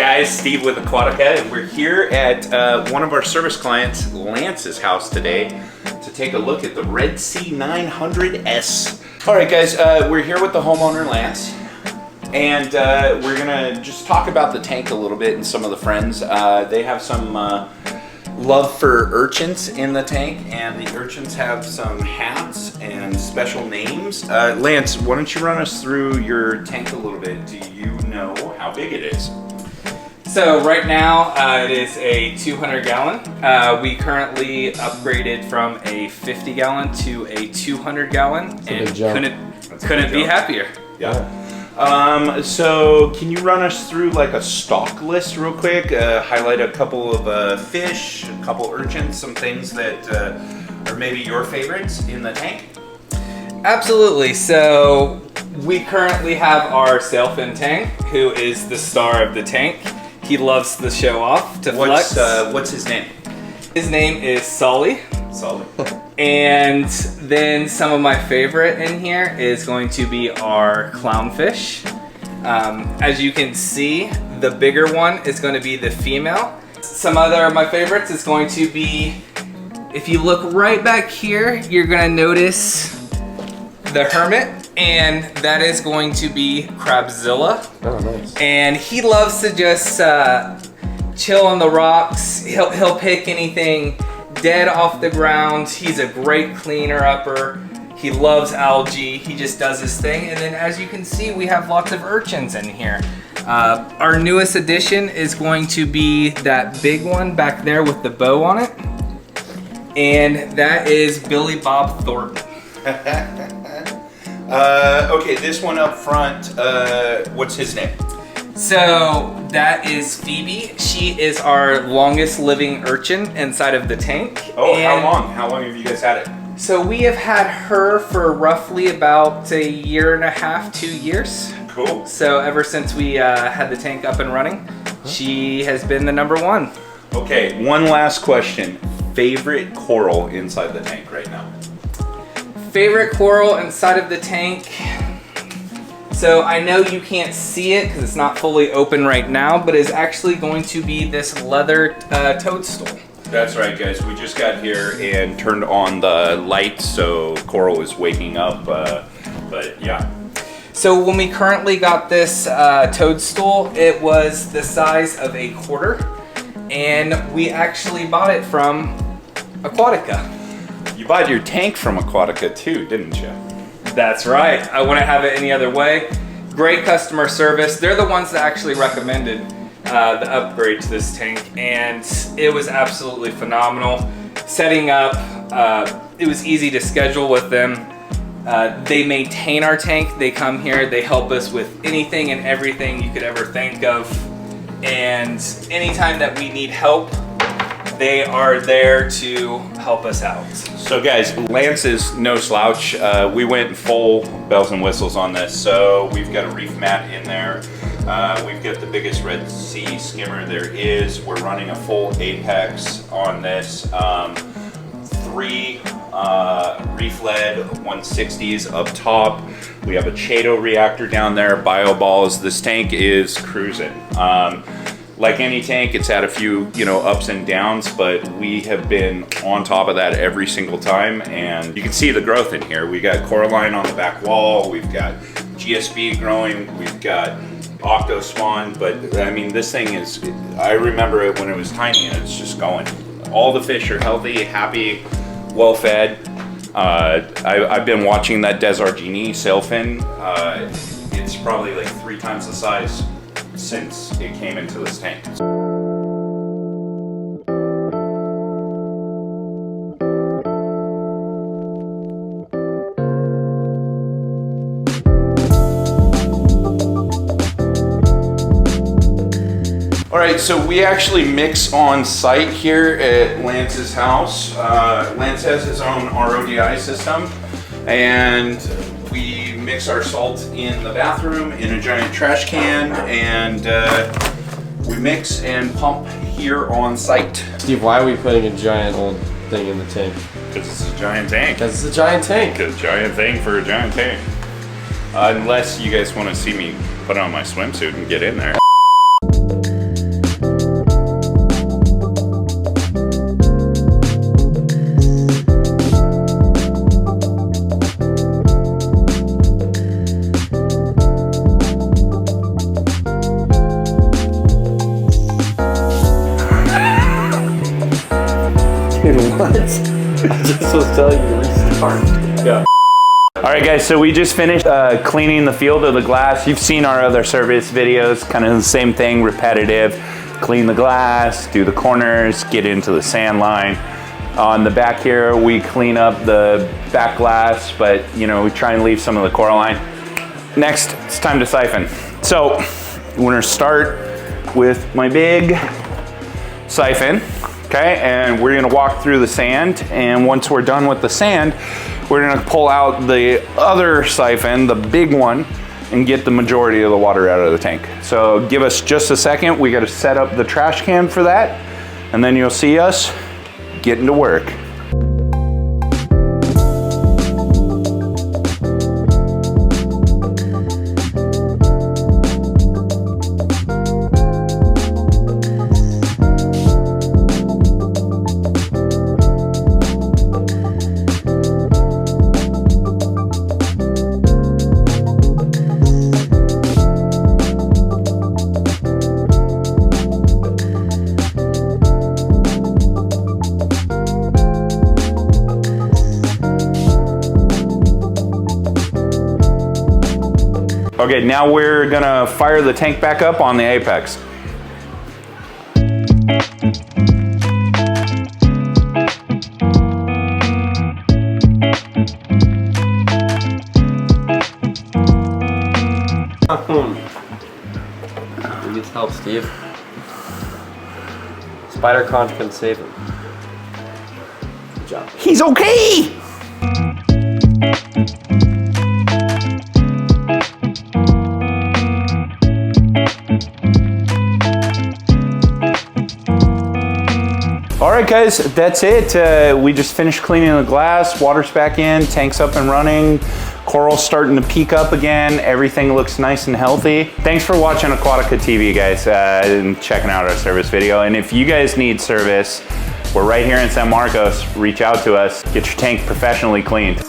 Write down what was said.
guys? Steve with Aquatica, and we're here at one of our service clients, Lance's house today to take a look at the Red Sea 900S. All right, guys, we're here with the homeowner, Lance, and we're gonna just talk about the tank a little bit and some of the friends. They have some love for urchins in the tank, and the urchins have some hats and special names. Lance, why don't you run us through your tank a little bit? Do you know how big it is? So right now it is a 200 gallon. We currently upgraded from a 50 gallon to a 200 gallon, and couldn't be happier. Yeah. So can you run us through like a stock list real quick? Highlight a couple of fish, a couple urchins, some things that are maybe your favorites in the tank? Absolutely. So we currently have our sailfin tank, who is the star of the tank. He loves to show off, to flex. What's his name? His name is Sully. Sully. And then some of my favorite in here is going to be our clownfish. As you can see, the bigger one is going to be the female. Some other of my favorites is going to be, if you look right back here, you're going to notice the hermit, and that is going to be Crabzilla. Oh, nice. And he loves to just chill on the rocks. He'll pick anything dead off the ground. He's a great cleaner upper. He loves algae. He just does his thing. And then as you can see, we have lots of urchins in here. Our newest addition is going to be that big one back there with the bow on it. And that is Billy Bob Thornton. Okay, this one up front, what's his name? So that is Phoebe. She is our longest living urchin inside of the tank. Oh, and how long? How long have you guys had it? So we have had her for roughly about a year and a half, 2 years. Cool. So ever since we had the tank up and running, she has been the #1. Okay, one last question. Favorite coral inside the tank right now? Favorite coral inside of the tank. So I know you can't see it because it's not fully open right now, but it's actually going to be this leather toadstool. That's right, guys. We just got here and turned on the light, so coral is waking up, but yeah. So when we currently got this toadstool, it was the size of a quarter, and we actually bought it from Aquatica. You bought your tank from Aquatica too, didn't you? That's right. I wouldn't have it any other way. Great customer service. They're the ones that actually recommended the upgrade to this tank, and it was absolutely phenomenal. Setting up, it was easy to schedule with them. They maintain our tank. They come here. They help us with anything and everything you could ever think of. And anytime that we need help, they are there to help us out. So guys, Lance is no slouch. We went full bells and whistles on this. So we've got a reef mat in there. We've got the biggest Red Sea skimmer there is. We're running a full Apex on this. 3 reef lead 160s up top. We have a Chaeto reactor down there, bio balls. This tank is cruising. Like any tank, it's had a few, ups and downs, but we have been on top of that every single time, and you can see the growth in here. We got coralline on the back wall, we've got GSB growing, we've got octo spawn, but I mean, this thing is, I remember it when it was tiny and it's just going. All the fish are healthy, happy, well fed. I've been watching that Desargini sailfin. It's probably like 3 times the size since it came into this tank. All right, so we actually mix on site here at Lance's house. Lance has his own RODI system, and we mix our salt in the bathroom in a giant trash can, and we mix and pump here on site. Steve, why are we putting a giant old thing in the tank? Because it's a giant tank. Because it's a giant tank. Because a giant thing for a giant tank. Unless you guys want to see me put on my swimsuit and get in there. What? I just was telling you to restart. Yeah. All right, guys, so we just finished cleaning the field of the glass. You've seen our other service videos, kind of the same thing, repetitive. Clean the glass, do the corners, get into the sand line. On the back here, we clean up the back glass, but we try and leave some of the coralline. Next, it's time to siphon. So we're gonna start with my big siphon, okay? And we're gonna walk through the sand, and once we're done with the sand, we're gonna pull out the other siphon, the big one, and get the majority of the water out of the tank. So give us just a second. We gotta set up the trash can for that, and then you'll see us getting to work. Okay, now we're gonna fire the tank back up on the apex. He needs help, Steve. Spider conch can save him. Good job. He's okay! All right, guys, that's it. We just finished cleaning the glass, water's back in, tank's up and running, coral's starting to peak up again, everything looks nice and healthy. Thanks for watching Aquatica TV, guys, and checking out our service video. And if you guys need service, we're right here in San Marcos. Reach out to us, get your tank professionally cleaned.